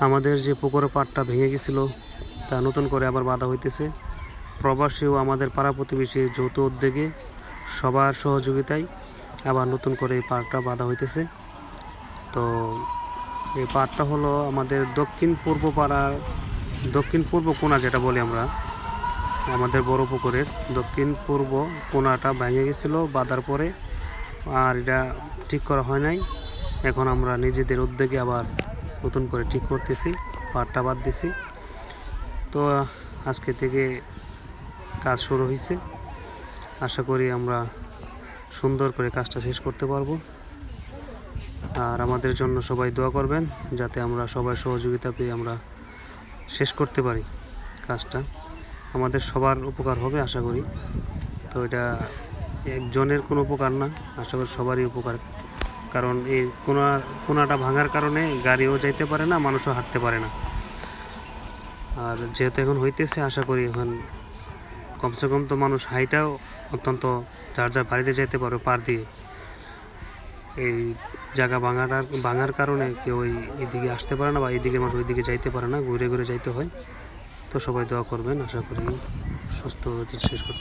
আমাদের যে পুকুরের পাড়টা ভেঙে গেছিল তা নতুন করে আবার বাঁধা হইতেছে। প্রবাসী ও আমাদের পাড়া প্রতিবেশী যৌথ উদ্যোগে সবার সহযোগিতায় আবার নতুন করে এই পাড়টা বাঁধা হইতেছে। তো এই পাড়টা হলো আমাদের দক্ষিণ পূর্ব কোণা, যেটা বলি আমরা আমাদের বড় পুকুরের দক্ষিণ পূর্ব কোণাটা ভেঙে গেছিলো বাঁধার পরে, আর এটা ঠিক করা হয় নাই। এখন আমরা নিজেদের উদ্যোগে আবার নতুন করে ঠিক করতেছি, পাড়টা বাদ দিছি। তো আজকে থেকে কাজ শুরু হয়েছে। আশা করি আমরা সুন্দর করে কাজটা শেষ করতে পারবো। আর আমাদের জন্য সবাই দোয়া করবেন, যাতে আমরা সবাই সহযোগিতা পেয়ে আমরা শেষ করতে পারি কাজটা। আমাদের সবার উপকার হবে আশা করি। তো এটা একজনের কোনো উপকার না, আশা করি সবারই উপকার। কারণ এই কোনাটা ভাঙার কারণে গাড়িও যাইতে পারে না, মানুষও হাঁটতে পারে না। আর যেহেতু এখন হইতেছে, আশা করি এখন কমসে কম তো মানুষ হাইটাও অত্যন্ত যার যার বাড়িতে যেতে পারবে পার দিয়ে। এই জায়গা ভাঙার কারণে কেউ এইদিকে আসতে পারে না, বা এইদিকে মানুষ ওইদিকে যাইতে পারে না, ঘুরে ঘুরে যাইতে হয়। তো সবাই দোয়া করবেন, আশা করি সুস্থ শেষ করতে